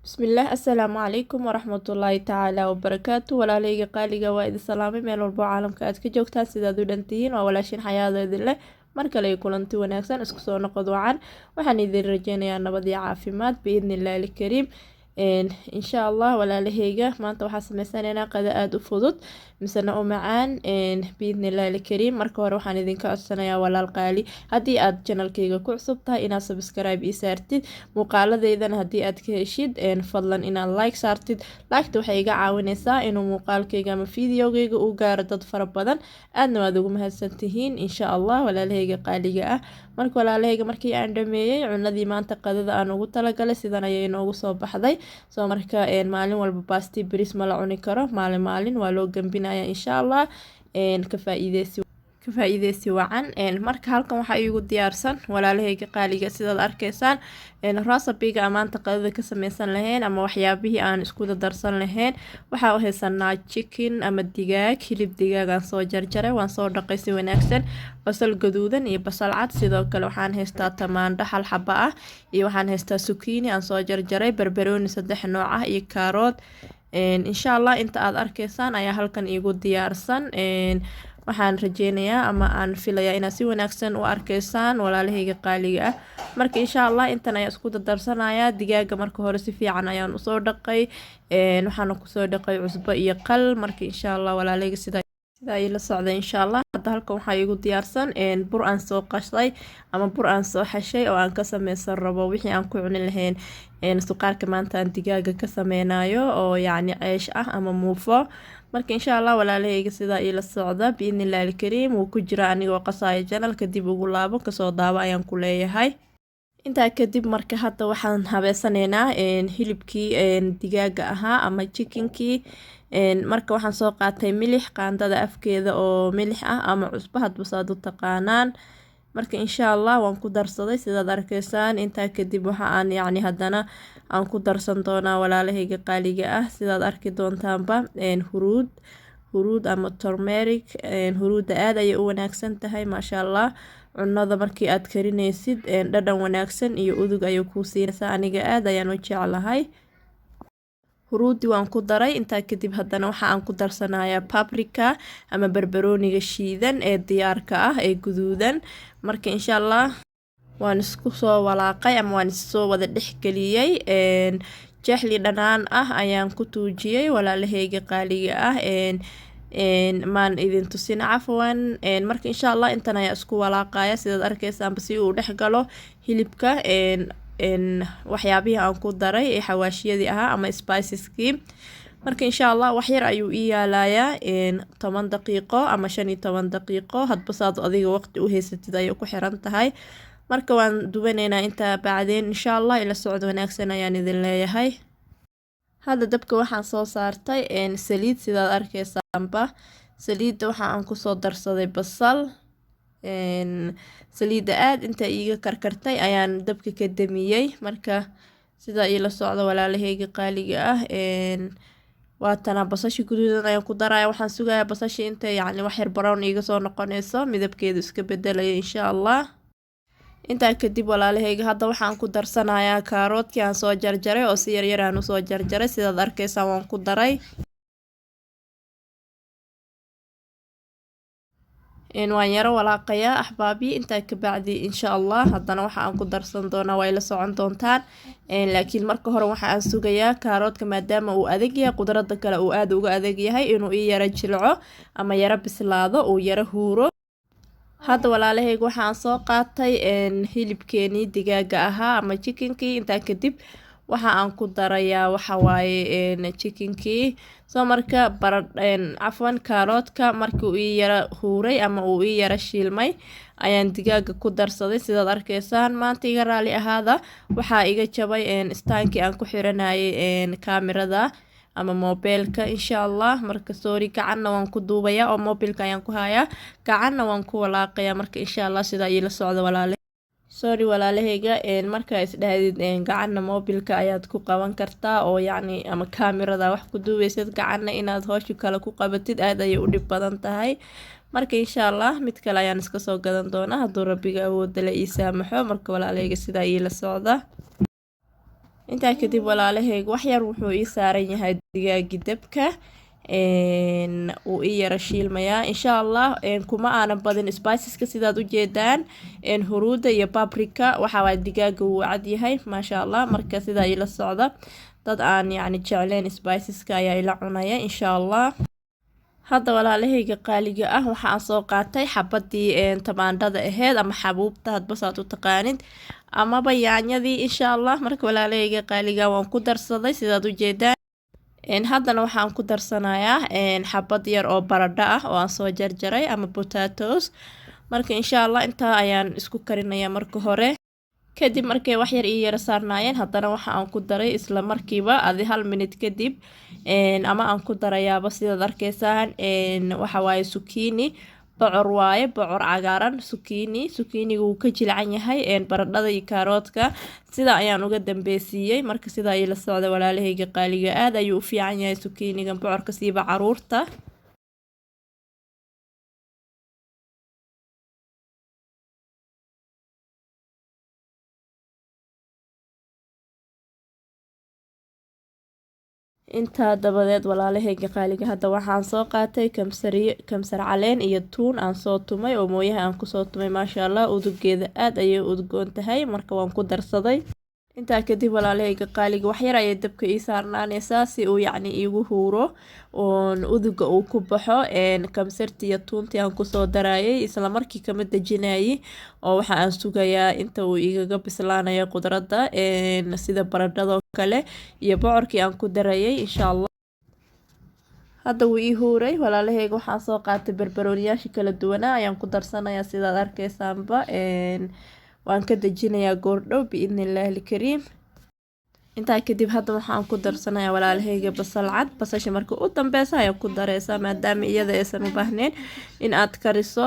Bismillah, assalaamu calaykum waraxmatullaahi tacaala wabarakaatu. Walaaleyga qaaliga waa idin salaamay meel walbo caalamka aad ka joogtaan sidaad u dhantihiin waa walaashin xayaada idin leh mar kale ay kulanti wanaagsan isku soo noqod wacan waxaan idin rajeynayaa nabad iyo caafimaad biidnillaahi alkariim. insha allah walaalaheyga maanta waxaa sameysanaynaa qada aada u fudud misena u macaan biidnillaahi alkariim. marka hore waxaan idinka codsanayaa walaal qaali haddii aad janalkeyga ku cusub tahay inaad subscribe ii saartid, muuqaaladeydana haddii aad ka heshid fadlan inaad like saartid. lagta waxay iga caawineysaa inuu muuqaalkeyga ama videogeyga uu gaaro dad fara badan, aadna waad ugu mahadsantihiin insha allah walaalaheyga qaaliga ah. marka walaalaheyga markii aan dhameeyey cunadii maanta qadada aan ugu talagalay sidan ayay inoogu soo baxday. soo marka maalin walba baasti bris ma la cuni karo, maalin waa loo gambinaya insha allah. ka faa'iideysi wacan. marka halkan waxaa iigu diyaarsan walaalaheyga qaaliga sidaad arkaysaan recipe-ga maanta qadada ka sameysan lahayn ama waxyaabihii aan isku darsan lahayn. waxaa u haysanaa chicken ama digaag, hilib digaag aan soo jarjaray waan soo dhaqay si wanaagsan, basal gaduudan iyo basal cad, sidoo kale waxaan haystaa tamaandho hal xabo ah iyo waxaan haystaa zucchini aan soo jarjaray, barbarooni 3 nooc ah iyo kaarood. insha allah inta aad arkaysaan ayaa halkan iigu diyaarsan. waxaan rajeynayaa ama aan filayaa inaad si wanaagsan u arkaysaan walaalaheyga qaaliga ah. marka insha allah intan ayaa isku dardarsanayaa. digaaga marka hore si fiican ayaan usoo dhaqay, waxaana kusoo dhaqay cusbo iyo qal. marka insha allah walaalaheyga sidaa ay la socda insha allah. hadda halkan waxaa iigu diyaarsan bur aan soo qashay ama bur aan soo xashay oo aan ka sameysan rabo wixii aan ku cuni lahayn suqaarka maanta aan digaaga ka sameynayo oo yacni ceesh ah ama muufo. marka insha allah walaalaheyga sidaa ila socda biidnillaahi alkariim. wuu ku jira anigoo qasaayo janal kadib ugu laabo kasoo daabo ayaan ku leeyahay. intaa kadib marka hadda waxaan habeysanaynaa hilibkii digaaga ahaa ama chickenkii. marka waxaan soo qaatay milix, qaandada afkeeda oo milix ah ama cusbo hadba saad u taqaanaan. marka insha allah waan ku darsaday sidaad arkaysaan. intaa kadib waxa aan yacni haddana aan ku darsan doonaa walaalaheyga qaaliga ah sidaad arki doontaanba huruud ama turmeric. huruudda aad ayay u wanaagsan tahay maasha allah. cunada markii aad karinaysid dhadhan wanaagsan iyo udug ayay kuu siinaysaa, aniga aad ayaan u jeclahay. huruudi waan ku daray. intaa kadib haddana waxa aan ku darsanayaa paprika ama barbarooniga shiidan ee diyaarka ah ee guduudan. marka insha allah waan isku soo walaaqay ama waan isoo wada dhexgeliyey. jeexli dhanaan ah ayaan ku tuujiyey walaalaheyga qaaliga ah. maan idin tusin cafwan. marka insha allah intan ayaa isku walaaqaya sidaad arkaysaanba si uu dhex galo hilibka waxyaabihii aan ku daray ee xawaashiyadii ahaa ama spiceskii. marka insha allah waxyar ayuu ii yaalayaa 10 daqiiqo ama 15 daqiiqo hadba saad adiga waqti u haysatid ayay ku xiran tahay. marka waan dubaneynaa intaa bacdeen insha allah ila socod wanaagsan ayaan idin leeyahay. hadda dabka waxaan soo saartay saliid sidaad arkaysaanba. saliidda waxa aan kusoo darsaday basal. saliidda aad inta iiga karkartay ayaan dabka ka damiyey. marka sidaa ila socda walaalaheyga qaaliga ah. waatana basasha guduudan ayaan ku daraya. waxaan sugayaa basasha inta yacni waxyar brown iiga soo noqonayso midabkeedu iska bedelayo insha allah. intaa kadib walaalaheyga hadda waxaan ku darsanayaa kaaroodkii aan soo jarjaray oo si yaryar aan usoo jarjaray sidaad arkaysaan waan ku daray. waan yaro walaaqayaa axbaabi. intaa ka bacdi insha allah haddana waxa aan ku darsan doonaa way la socon doontaan. laakiin marka hore waxa aan sugayaa kaaroodka maadaama uu adag yahay qudrada kale uu aad uga adag yahay inuu ii yaro jilco ama yaro bislaado uu yaro huuro. hadda walaalaheyga waxaan soo qaatay hilibkeenii digaaga ahaa ama chickenkii. intaa kadib waxa aan ku darayaa waxa waaye chickenkii. soo marka cafwan kaaroodka markii uu ii yara huuray ama uu ii yara shiilmay ayaan digaaga ku darsaday sidaad arkaysaan. maanta iga raali ahaada waxaa iga jabay istaankii aan ku xiranayay kaamirada ama mobeelka insha allah. marka sorry gacanna waan ku duubayaa oo mobilka ayaan ku hayaa, gacanna waan ku walaaqayaa. marka insha allah sidaa ila socda walaale. sorry walaalaheyga markaa isdhahdid gacanna mobilka ayaad ku qaban kartaa oo yacni ama kaamirada wax ku duubaysid, gacanna inaad howsha kale ku qabatid aad ayay u dhib badan tahay. marka insha allah mid kale ayaan iska soo gadan doonaa hadduu rabbiga awoodda la ii saamaxo. marka walaalaheyga sidaa ila socda. intaa kadib walaalahayga wax yar wuxuu ii saaran yahay digaagii dabka uu ii yara shiilmayaa insha allah kuma aanan badin spiceska sidaad u jeedaan huruuda iyo paprika waxa waay digaaga wuu cad yahay maasha allah marka sidaa ila socda dad aan yacni jecleen spiceska ayaa ila cunaya insha allah hadda walaalahayga qaaliga ah waxaan soo qaatay xabadii tamaandhada aheyd ama xabuubta hadba saad u taqaanid amaba yaanyadii insha allah marka walaalahayga qaaliga waan ku darsaday sidaad u jeedaan haddana waxaan ku darsanayaa xabad yar oo baradho ah oo aan soo jarjaray ama potatoes marka insha allah intaa ayaan isku karinayaa marka hore kadib markay wax yar ii yara saarnaayeen haddana waxa aan ku daray isla markiiba adi 1 minute kadib ama aan ku darayaaba sidaad arkaysaan waxa waaye zucchini bocor waaye bocor cagaaran zucchiniga wuu ka jilcan yahay baradhada iyo kaaroodka sida ayaan uga dambeysiyey marka sidaa ila socda walaalahayga qaaliga aad ayuu u fiican yahay zucchiniga bocorka siiba caruurta intaa dabadeed walaalahayga qaaliga hadda waxaan soo qaatay kamsar caleen iyo tuun aan soo tumay oo mooyaha aan kusoo tumay maasha allah udugeeda aad ayay udgoon tahay marka waan ku darsaday intaa kadib walaalahayga qaaliga waxyar ayay dabka ii saarnaanaysaa si uu yacni iigu huuro oon uduga uu ku baxo kamsartii iyo tuuntii aan kusoo darayay isla markii kama dejinayay oo waxa aan sugayaa inta uu igaga bislaanayo qudradda sida baradhadoo kale iyo bocorkii aan ku darayay insha allah hadda wuu ii huuray walaalahayga waxaan soo qaatay barbarooniyaasha kala duwanaa ayaan ku darsanayaa sidaad arkaysaanba waan ka dejinayaa goordhow biidnillaahi alkariim intaa kadib hadda waxaan ku darsanayaa walaalahayga basal cad basasha marka u dambeysa ayaa ku dareysaa maadaama iyada aysan u baahnayn in aad kariso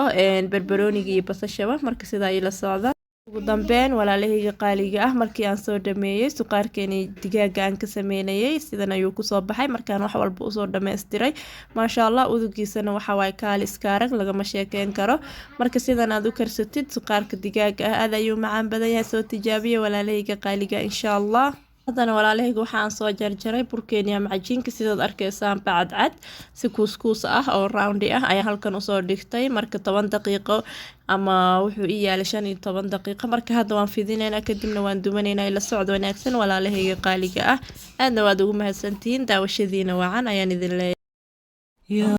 barbarooniga iyo basashaba marka sidaa ila socda ugu dambeyn walaalahayga qaaliga ah markii aan soo dhameeyey suqaarkeeni digaaga aan ka sameynayay sidan ayuu kusoo baxay markaan wax walba usoo dhammaystiray maasha allah udugiisana waxa waaye kaali iskaarag lagama sheekeyn karo marka sidan aad u karsatid suqaarka digaaga ah aad ayuu macaan badan yahay soo tijaabiya walaalahayga qaaliga insha allah haddana walaalahayga waxaan soo jarjaray burkeeni ama cajiinka sidaad arkaysaan bacadcad si kuuskuus ah oo roundi ah ayaan halkan usoo dhigtay marka 10 daqiiqo ama wuxuu ii yaalay 15 daqiiqo marka hadda waan fidinaynaa kadibna waan dumanaynaa ila socod wanaagsan walaalahayga qaaliga ah aadna waad ugu mahadsantihiin daawashadiina wacan ayaan idin leeyahay